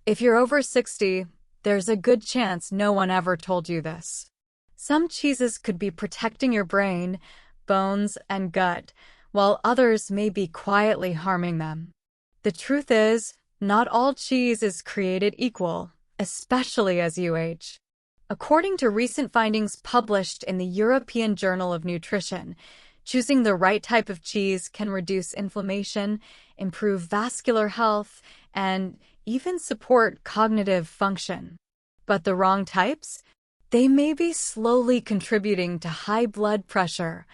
If you're over 60, there's a good chance no one ever told you this. Some cheeses could be protecting your brain, bones, and gut, while others may be quietly harming them. The truth is, not all cheese is created equal, especially as you age. According to recent findings published in the European Journal of Nutrition, choosing the right type of cheese can reduce inflammation, improve vascular health, and even support cognitive function. But the wrong types? They may be slowly contributing to high blood pressure,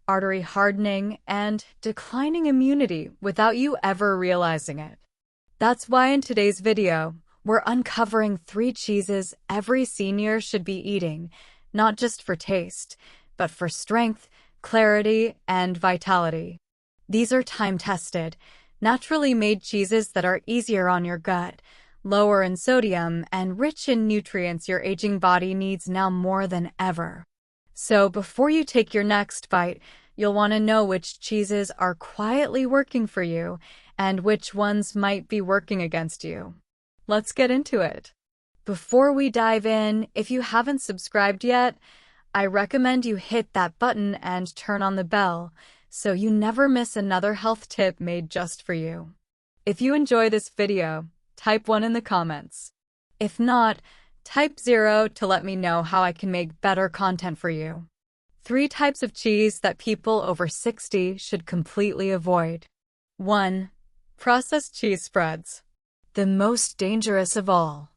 artery hardening, and declining immunity without you ever realizing it. That's why in today's video, we're uncovering 3 cheeses every senior should be eating, not just for taste, but for strength, clarity, and vitality. These are time-tested, naturally made cheeses that are easier on your gut, lower in sodium, and rich in nutrients your aging body needs now more than ever. So before you take your next bite, you'll want to know which cheeses are quietly working for you and which ones might be working against you. Let's get into it. Before we dive in, if you haven't subscribed yet, I recommend you hit that button and turn on the bell so you never miss another health tip made just for you. If you enjoy this video, type 1 in the comments. If not, type 0 to let me know how I can make better content for you. 3 types of cheese that people over 60 should completely avoid. 1. Processed cheese spreads. The most dangerous of all.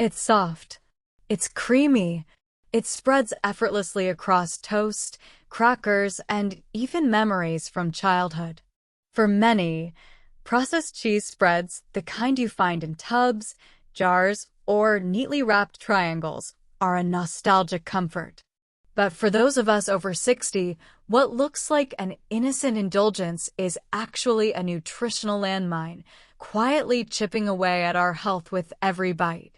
It's soft. It's creamy. It spreads effortlessly across toast, crackers, and even memories from childhood. For many, processed cheese spreads, the kind you find in tubs, jars, or neatly wrapped triangles, are a nostalgic comfort. But for those of us over 60, what looks like an innocent indulgence is actually a nutritional landmine, quietly chipping away at our health with every bite.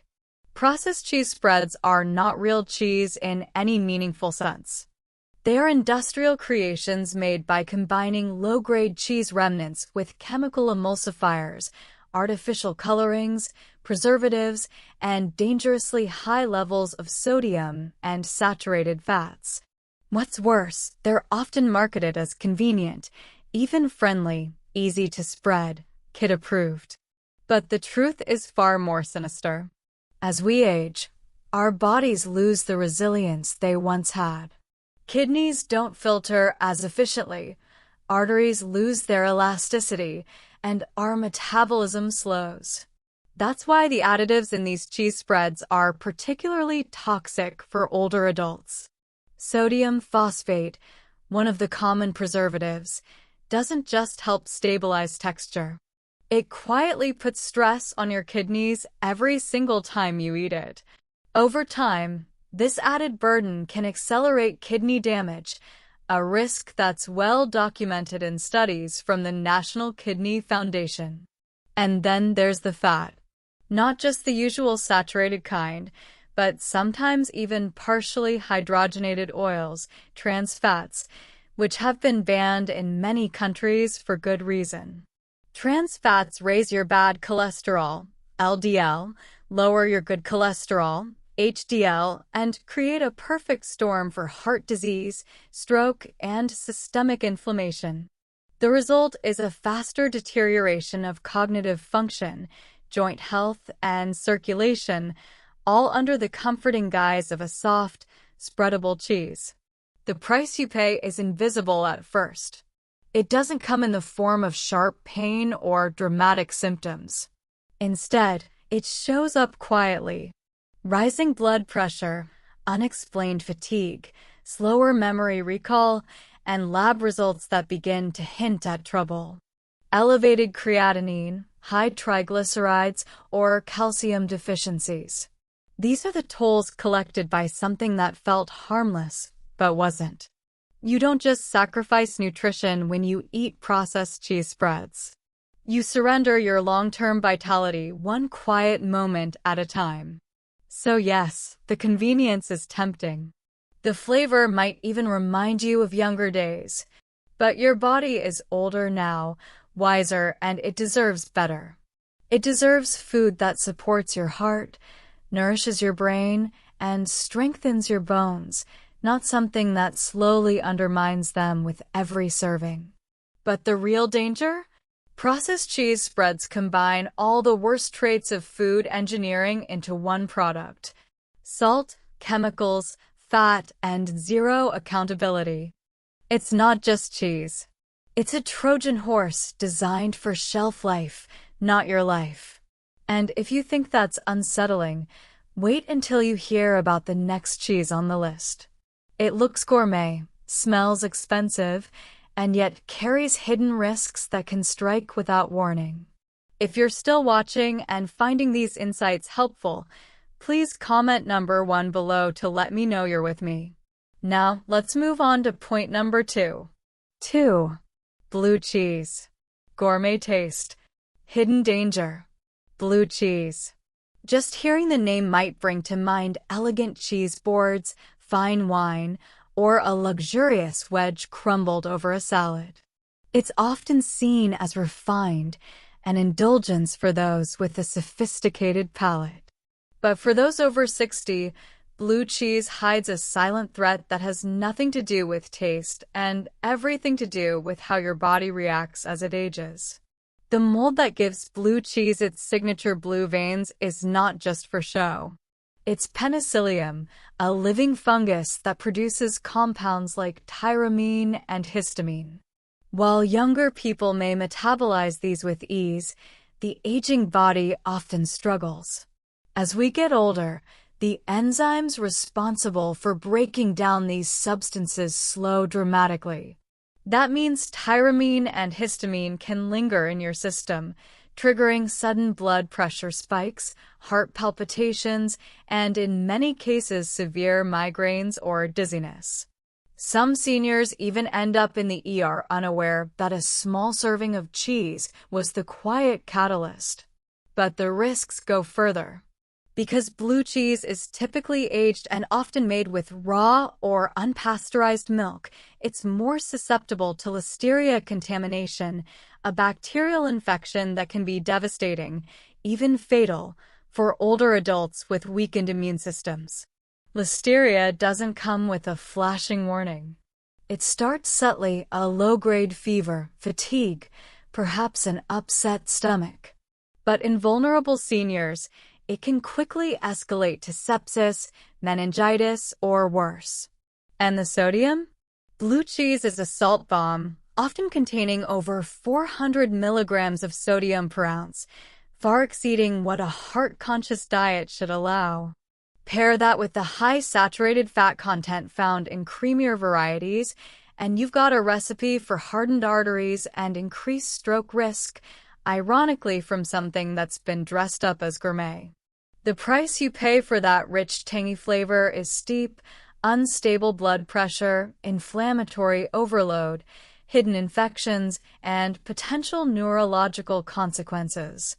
Processed cheese spreads are not real cheese in any meaningful sense. They are industrial creations made by combining low-grade cheese remnants with chemical emulsifiers, artificial colorings, preservatives, and dangerously high levels of sodium and saturated fats. What's worse, they're often marketed as convenient, even friendly, easy to spread, kid-approved. But the truth is far more sinister. As we age, our bodies lose the resilience they once had. Kidneys don't filter as efficiently, arteries lose their elasticity, and our metabolism slows. That's why the additives in these cheese spreads are particularly toxic for older adults. Sodium phosphate, one of the common preservatives, doesn't just help stabilize texture. It quietly puts stress on your kidneys every single time you eat it. Over time, this added burden can accelerate kidney damage, a risk that's well documented in studies from the National Kidney Foundation. And then there's the fat. Not just the usual saturated kind, but sometimes even partially hydrogenated oils, trans fats, which have been banned in many countries for good reason. Trans fats raise your bad cholesterol, LDL, lower your good cholesterol, HDL, and create a perfect storm for heart disease, stroke, and systemic inflammation. The result is a faster deterioration of cognitive function, joint health, and circulation, all under the comforting guise of a soft, spreadable cheese. The price you pay is invisible at first. It doesn't come in the form of sharp pain or dramatic symptoms. Instead, it shows up quietly. Rising blood pressure, unexplained fatigue, slower memory recall, and lab results that begin to hint at trouble. Elevated creatinine, high triglycerides, or calcium deficiencies. These are the tolls collected by something that felt harmless, but wasn't. You don't just sacrifice nutrition when you eat processed cheese spreads. You surrender your long-term vitality one quiet moment at a time. So yes, the convenience is tempting. The flavor might even remind you of younger days. But your body is older now, wiser, and it deserves better. It deserves food that supports your heart, nourishes your brain, and strengthens your bones, not something that slowly undermines them with every serving. But the real danger? Processed cheese spreads combine all the worst traits of food engineering into one product: salt, chemicals, fat, and zero accountability. It's not just cheese. It's a Trojan horse designed for shelf life, not your life. And if you think that's unsettling, wait until you hear about the next cheese on the list. It looks gourmet, smells expensive, and yet carries hidden risks that can strike without warning. If you're still watching and finding these insights helpful, please comment number 1 below to let me know you're with me. Now, let's move on to point number 2. 2. Blue cheese. Gourmet taste. Hidden danger. Blue cheese. Just hearing the name might bring to mind elegant cheese boards, fine wine, or a luxurious wedge crumbled over a salad. It's often seen as refined, an indulgence for those with a sophisticated palate. But for those over 60, blue cheese hides a silent threat that has nothing to do with taste and everything to do with how your body reacts as it ages. The mold that gives blue cheese its signature blue veins is not just for show. It's penicillium, a living fungus that produces compounds like tyramine and histamine. While younger people may metabolize these with ease, the aging body often struggles. As we get older, the enzymes responsible for breaking down these substances slow dramatically. That means tyramine and histamine can linger in your system, triggering sudden blood pressure spikes, heart palpitations, and in many cases severe migraines or dizziness. Some seniors even end up in the ER unaware that a small serving of cheese was the quiet catalyst. But the risks go further. Because blue cheese is typically aged and often made with raw or unpasteurized milk, it's more susceptible to Listeria contamination, a bacterial infection that can be devastating, even fatal, for older adults with weakened immune systems. Listeria doesn't come with a flashing warning. It starts subtly: a low-grade fever, fatigue, perhaps an upset stomach. But in vulnerable seniors, it can quickly escalate to sepsis, meningitis, or worse. And the sodium? Blue cheese is a salt bomb, often containing over 400 milligrams of sodium per ounce, far exceeding what a heart-conscious diet should allow. Pair that with the high saturated fat content found in creamier varieties, and you've got a recipe for hardened arteries and increased stroke risk, ironically from something that's been dressed up as gourmet. The price you pay for that rich, tangy flavor is steep: unstable blood pressure, inflammatory overload, hidden infections, and potential neurological consequences.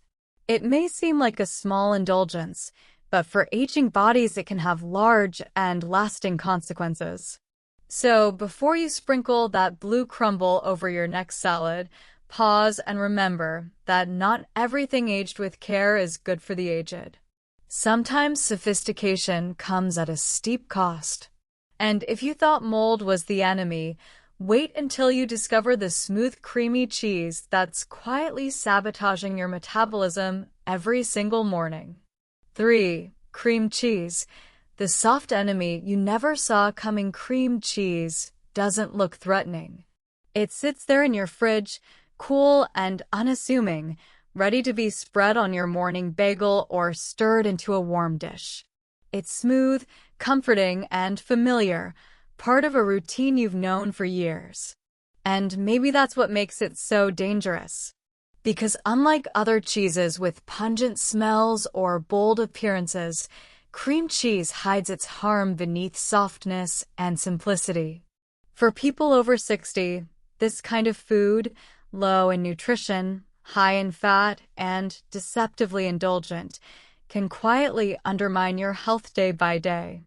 It may seem like a small indulgence, but for aging bodies it can have large and lasting consequences. So, before you sprinkle that blue crumble over your next salad, pause and remember that not everything aged with care is good for the aged. Sometimes sophistication comes at a steep cost. And if you thought mold was the enemy, wait until you discover the smooth, creamy cheese that's quietly sabotaging your metabolism every single morning. 3. Cream cheese. The soft enemy you never saw coming. Cream cheese doesn't look threatening. It sits there in your fridge, cool and unassuming, ready to be spread on your morning bagel or stirred into a warm dish. It's smooth, comforting, and familiar, part of a routine you've known for years. And maybe that's what makes it so dangerous. Because unlike other cheeses with pungent smells or bold appearances, cream cheese hides its harm beneath softness and simplicity. For people over 60, this kind of food, low in nutrition, high in fat, and deceptively indulgent, can quietly undermine your health day by day.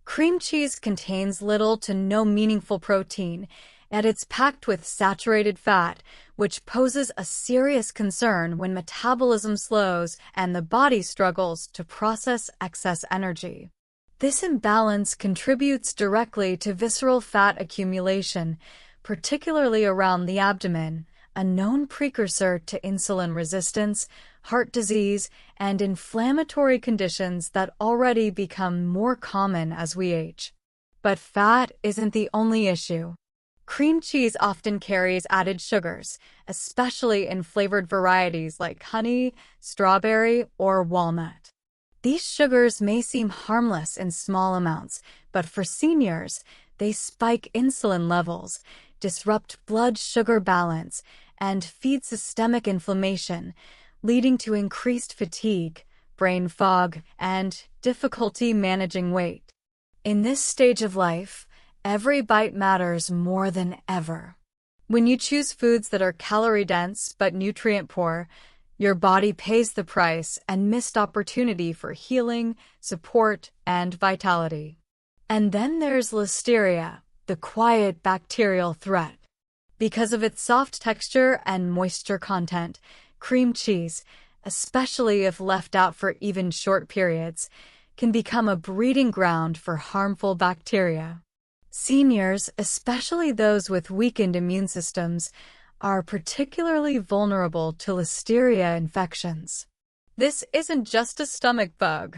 Cream cheese contains little to no meaningful protein, and it's packed with saturated fat, which poses a serious concern when metabolism slows and the body struggles to process excess energy. This imbalance contributes directly to visceral fat accumulation, particularly around the abdomen, a known precursor to insulin resistance, heart disease, and inflammatory conditions that already become more common as we age. But fat isn't the only issue. Cream cheese often carries added sugars, especially in flavored varieties like honey, strawberry, or walnut. These sugars may seem harmless in small amounts, but for seniors, they spike insulin levels, disrupt blood sugar balance, and feed systemic inflammation, leading to increased fatigue, brain fog, and difficulty managing weight. In this stage of life, every bite matters more than ever. When you choose foods that are calorie-dense but nutrient-poor, your body pays the price and missed opportunity for healing, support, and vitality. And then there's Listeria, the quiet bacterial threat. Because of its soft texture and moisture content, cream cheese, especially if left out for even short periods, can become a breeding ground for harmful bacteria. Seniors, especially those with weakened immune systems, are particularly vulnerable to Listeria infections. This isn't just a stomach bug.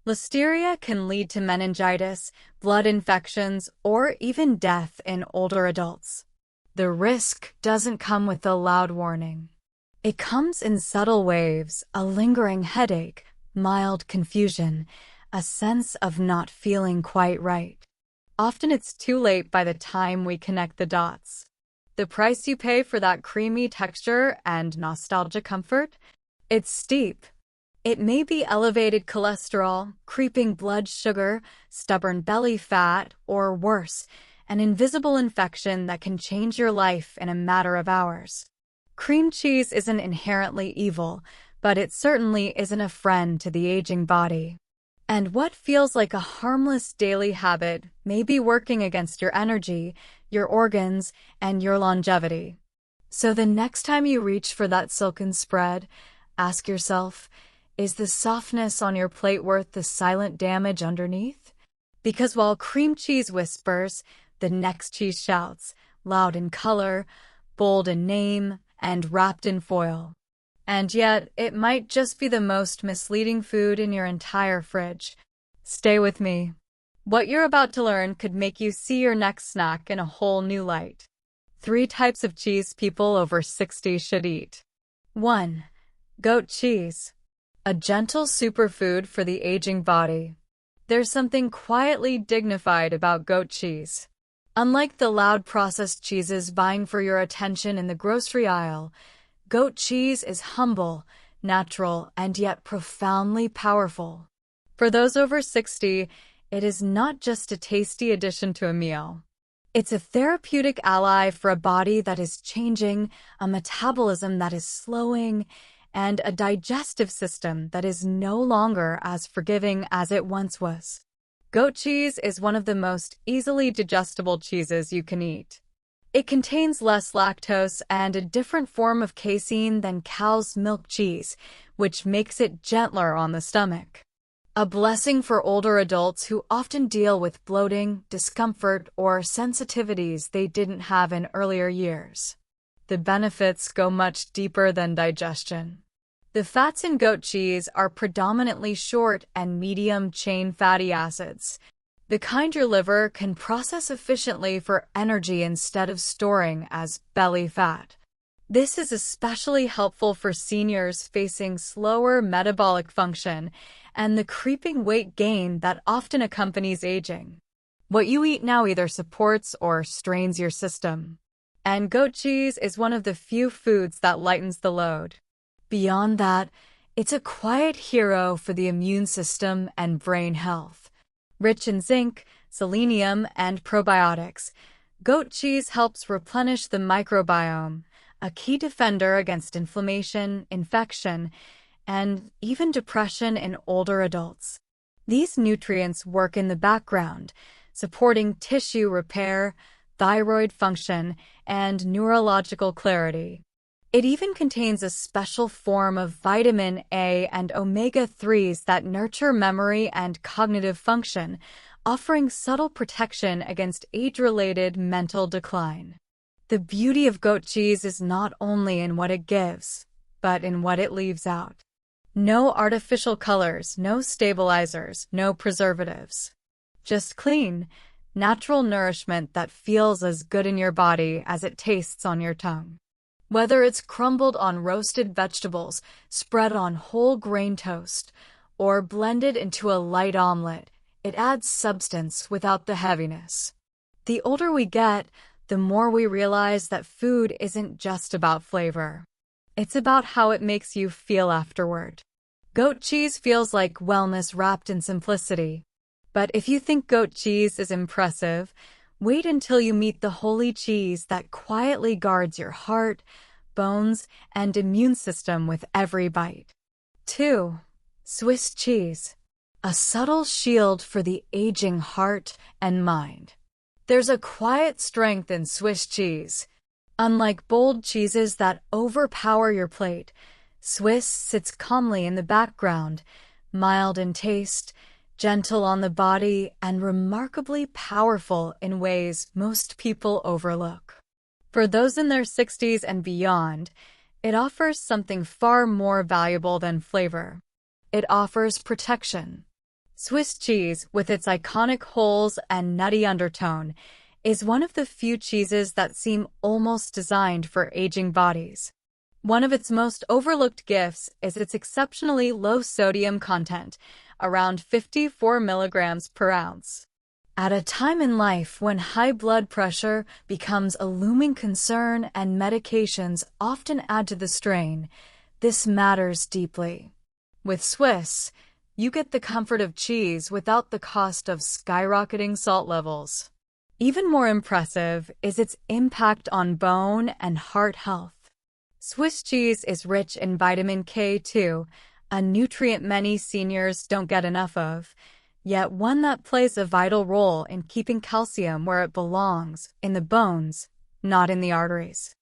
Listeria can lead to meningitis, blood infections, or even death in older adults. The risk doesn't come with a loud warning. It comes in subtle waves: a lingering headache, mild confusion, a sense of not feeling quite right. Often it's too late by the time we connect the dots. The price you pay for that creamy texture and nostalgia comfort? It's steep. It may be elevated cholesterol, creeping blood sugar, stubborn belly fat, or worse, an invisible infection that can change your life in a matter of hours. Cream cheese isn't inherently evil, but it certainly isn't a friend to the aging body. And what feels like a harmless daily habit may be working against your energy, your organs, and your longevity. So the next time you reach for that silken spread, ask yourself, is the softness on your plate worth the silent damage underneath? Because while cream cheese whispers, the next cheese shouts, loud in color, bold in name, and wrapped in foil. And yet, it might just be the most misleading food in your entire fridge. Stay with me. What you're about to learn could make you see your next snack in a whole new light. 3 types of cheese people over 60 should eat. 1. Goat cheese. A gentle superfood for the aging body. There's something quietly dignified about goat cheese. Unlike the loud processed cheeses vying for your attention in the grocery aisle, goat cheese is humble, natural, and yet profoundly powerful. For those over 60, it is not just a tasty addition to a meal. It's a therapeutic ally for a body that is changing, a metabolism that is slowing, and a digestive system that is no longer as forgiving as it once was. Goat cheese is one of the most easily digestible cheeses you can eat. It contains less lactose and a different form of casein than cow's milk cheese, which makes it gentler on the stomach. A blessing for older adults who often deal with bloating, discomfort, or sensitivities they didn't have in earlier years. The benefits go much deeper than digestion. The fats in goat cheese are predominantly short and medium-chain fatty acids, the kind your liver can process efficiently for energy instead of storing as belly fat. This is especially helpful for seniors facing slower metabolic function and the creeping weight gain that often accompanies aging. What you eat now either supports or strains your system. And goat cheese is one of the few foods that lightens the load. Beyond that, it's a quiet hero for the immune system and brain health. Rich in zinc, selenium, and probiotics, goat cheese helps replenish the microbiome, a key defender against inflammation, infection, and even depression in older adults. These nutrients work in the background, supporting tissue repair, thyroid function, and neurological clarity. It even contains a special form of vitamin A and omega-3s that nurture memory and cognitive function, offering subtle protection against age-related mental decline. The beauty of goat cheese is not only in what it gives, but in what it leaves out. No artificial colors, no stabilizers, no preservatives. Just clean, natural nourishment that feels as good in your body as it tastes on your tongue. Whether it's crumbled on roasted vegetables, spread on whole grain toast, or blended into a light omelet, it adds substance without the heaviness. The older we get, the more we realize that food isn't just about flavor. It's about how it makes you feel afterward. Goat cheese feels like wellness wrapped in simplicity. But if you think goat cheese is impressive, wait until you meet the holy cheese that quietly guards your heart, bones, and immune system with every bite. 2. Swiss cheese. A subtle shield for the aging heart and mind. There's a quiet strength in Swiss cheese. Unlike bold cheeses that overpower your plate, Swiss sits calmly in the background, mild in taste, gentle on the body, and remarkably powerful in ways most people overlook. For those in their 60s and beyond, it offers something far more valuable than flavor. It offers protection. Swiss cheese, with its iconic holes and nutty undertone, is one of the few cheeses that seem almost designed for aging bodies. One of its most overlooked gifts is its exceptionally low sodium content, around 54 milligrams per ounce. At a time in life when high blood pressure becomes a looming concern and medications often add to the strain, this matters deeply. With Swiss, you get the comfort of cheese without the cost of skyrocketing salt levels. Even more impressive is its impact on bone and heart health. Swiss cheese is rich in vitamin K2, a nutrient many seniors don't get enough of, yet one that plays a vital role in keeping calcium where it belongs, in the bones, not in the arteries.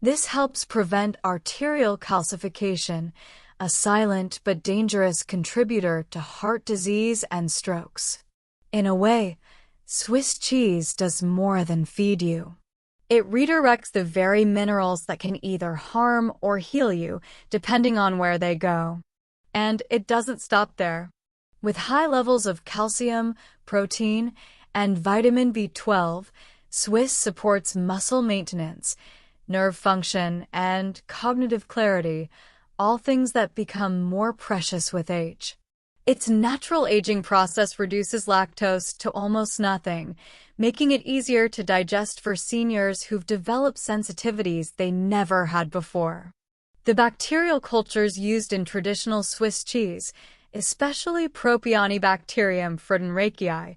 This helps prevent arterial calcification, a silent but dangerous contributor to heart disease and strokes. In a way, Swiss cheese does more than feed you. It redirects the very minerals that can either harm or heal you, depending on where they go. And it doesn't stop there. With high levels of calcium, protein, and vitamin B12, Swiss supports muscle maintenance, nerve function, and cognitive clarity, all things that become more precious with age. Its natural aging process reduces lactose to almost nothing, making it easier to digest for seniors who've developed sensitivities they never had before. The bacterial cultures used in traditional Swiss cheese, especially Propionibacterium fruttenrachii,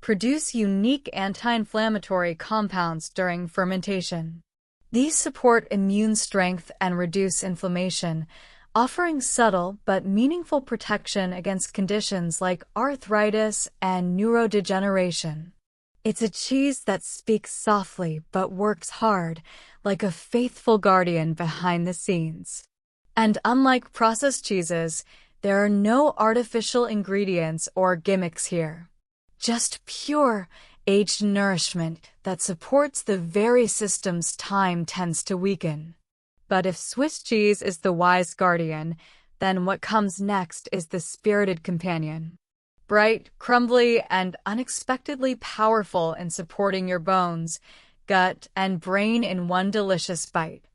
produce unique anti-inflammatory compounds during fermentation. These support immune strength and reduce inflammation, offering subtle but meaningful protection against conditions like arthritis and neurodegeneration. It's a cheese that speaks softly but works hard, like a faithful guardian behind the scenes. And unlike processed cheeses, there are no artificial ingredients or gimmicks here. Just pure, aged nourishment that supports the very systems time tends to weaken. But if Swiss cheese is the wise guardian, then what comes next is the spirited companion. Bright, crumbly, and unexpectedly powerful in supporting your bones, gut, and brain in one delicious bite.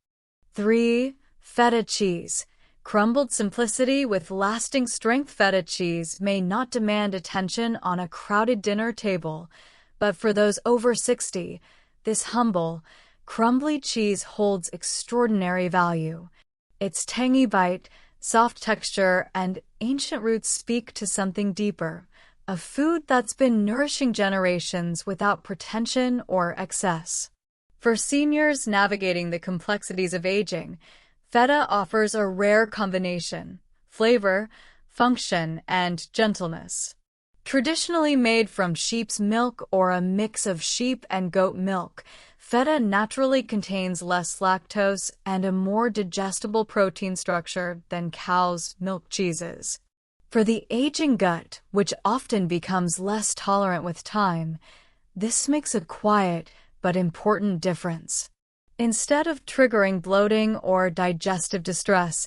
3. Feta cheese. Crumbled simplicity with lasting strength. Feta cheese may not demand attention on a crowded dinner table, but for those over 60, this humble, crumbly cheese holds extraordinary value. Its tangy bite, soft texture, and ancient roots speak to something deeper, a food that's been nourishing generations without pretension or excess. For seniors navigating the complexities of aging, feta offers a rare combination: flavor, function, and gentleness. Traditionally made from sheep's milk or a mix of sheep and goat milk, feta naturally contains less lactose and a more digestible protein structure than cow's milk cheeses. For the aging gut, which often becomes less tolerant with time, this makes a quiet but important difference. Instead of triggering bloating or digestive distress,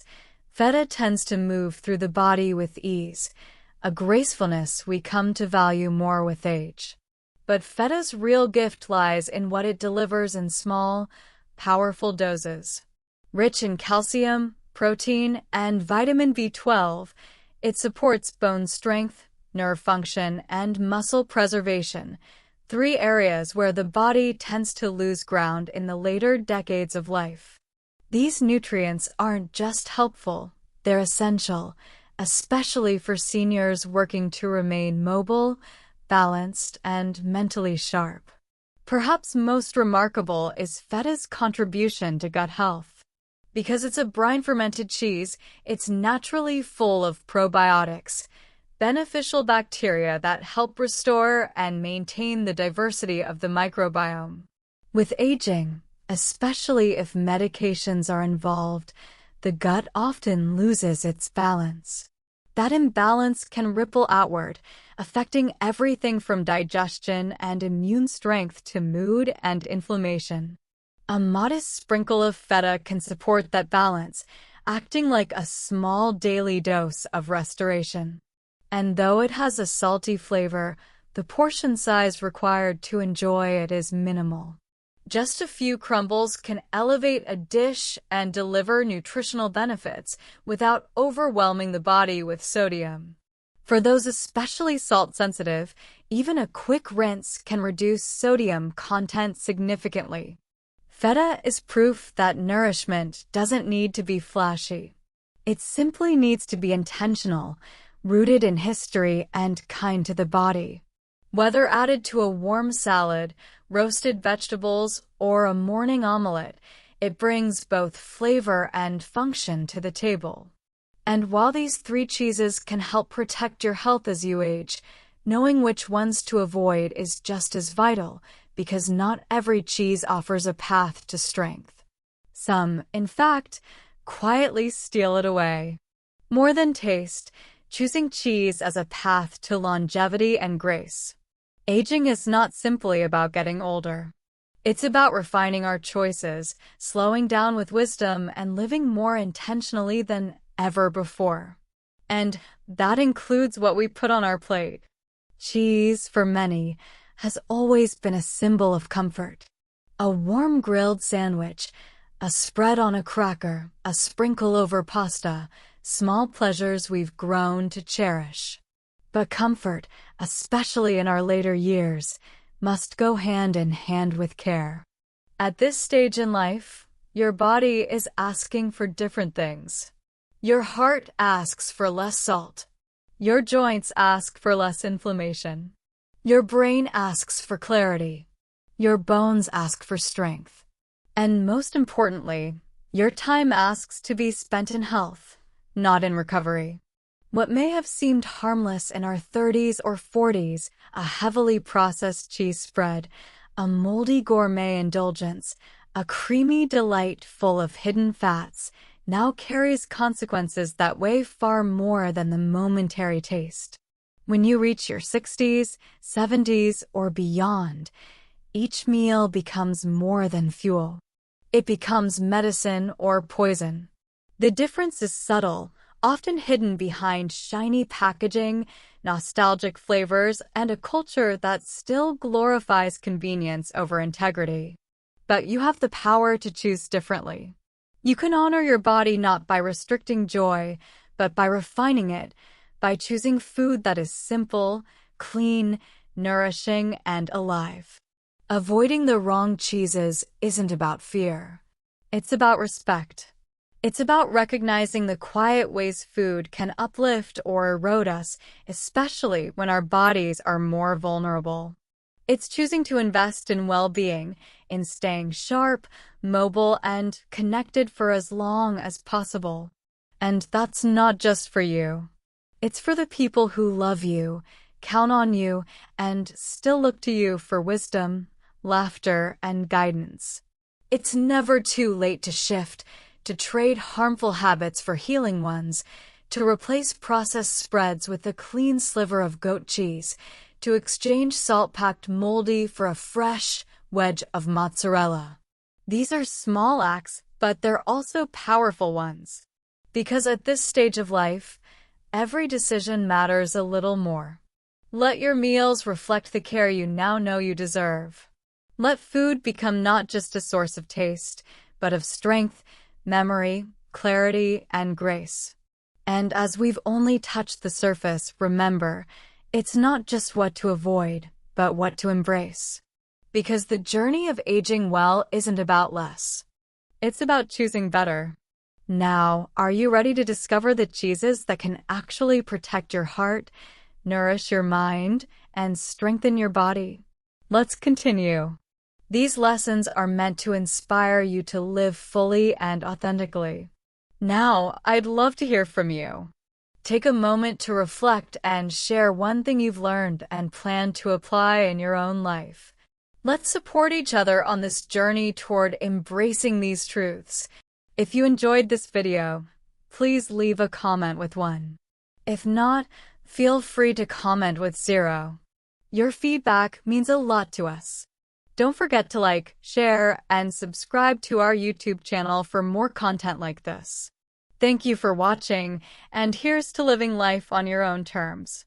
feta tends to move through the body with ease, a gracefulness we come to value more with age. But feta's real gift lies in what it delivers in small, powerful doses. Rich in calcium, protein, and vitamin B12, it supports bone strength, nerve function, and muscle preservation, 3 areas where the body tends to lose ground in the later decades of life. These nutrients aren't just helpful, they're essential, especially for seniors working to remain mobile, balanced, and mentally sharp. Perhaps most remarkable is feta's contribution to gut health. Because it's a brine-fermented cheese, it's naturally full of probiotics, beneficial bacteria that help restore and maintain the diversity of the microbiome. With aging, especially if medications are involved, the gut often loses its balance. That imbalance can ripple outward, affecting everything from digestion and immune strength to mood and inflammation. A modest sprinkle of feta can support that balance, acting like a small daily dose of restoration. And though it has a salty flavor, the portion size required to enjoy it is minimal. Just a few crumbles can elevate a dish and deliver nutritional benefits without overwhelming the body with sodium. For those especially salt-sensitive, even a quick rinse can reduce sodium content significantly. Feta is proof that nourishment doesn't need to be flashy. It simply needs to be intentional, rooted in history, and kind to the body. Whether added to a warm salad, roasted vegetables, or a morning omelette, it brings both flavor and function to the table. And while these 3 cheeses can help protect your health as you age, knowing which ones to avoid is just as vital, because not every cheese offers a path to strength. Some, in fact, quietly steal it away. More than taste, choosing cheese as a path to longevity and grace. Aging is not simply about getting older. It's about refining our choices, slowing down with wisdom, and living more intentionally than ever before. And that includes what we put on our plate. Cheese, for many, has always been a symbol of comfort. A warm grilled sandwich, a spread on a cracker, a sprinkle over pasta, small pleasures we've grown to cherish. But comfort, especially in our later years, must go hand in hand with care. At this stage in life, your body is asking for different things. Your heart asks for less salt. Your joints ask for less inflammation. Your brain asks for clarity. Your bones ask for strength. And most importantly, your time asks to be spent in health, not in recovery. What may have seemed harmless in our 30s or 40s, a heavily processed cheese spread, a moldy gourmet indulgence, a creamy delight full of hidden fats, now carries consequences that weigh far more than the momentary taste. When you reach your 60s, 70s, or beyond, each meal becomes more than fuel. It becomes medicine or poison. The difference is subtle, often hidden behind shiny packaging, nostalgic flavors, and a culture that still glorifies convenience over integrity. But you have the power to choose differently. You can honor your body not by restricting joy, but by refining it, by choosing food that is simple, clean, nourishing, and alive. Avoiding the wrong cheeses isn't about fear. It's about respect. It's about recognizing the quiet ways food can uplift or erode us, especially when our bodies are more vulnerable. It's choosing to invest in well-being, in staying sharp, mobile, and connected for as long as possible. And that's not just for you. It's for the people who love you, count on you, and still look to you for wisdom, laughter, and guidance. It's never too late to shift, to trade harmful habits for healing ones, to replace processed spreads with a clean sliver of goat cheese, to exchange salt-packed moldy for a fresh wedge of mozzarella. These are small acts, but they're also powerful ones. Because at this stage of life, every decision matters a little more. Let your meals reflect the care you now know you deserve. Let food become not just a source of taste, but of strength, memory, clarity, and grace. And as we've only touched the surface, remember, it's not just what to avoid, but what to embrace. Because the journey of aging well isn't about less. It's about choosing better. Now, are you ready to discover the cheeses that can actually protect your heart, nourish your mind, and strengthen your body? Let's continue. These lessons are meant to inspire you to live fully and authentically. Now, I'd love to hear from you. Take a moment to reflect and share one thing you've learned and plan to apply in your own life. Let's support each other on this journey toward embracing these truths. If you enjoyed this video, please leave a comment with 1. If not, feel free to comment with 0. Your feedback means a lot to us. Don't forget to like, share, and subscribe to our YouTube channel for more content like this. Thank you for watching, and here's to living life on your own terms.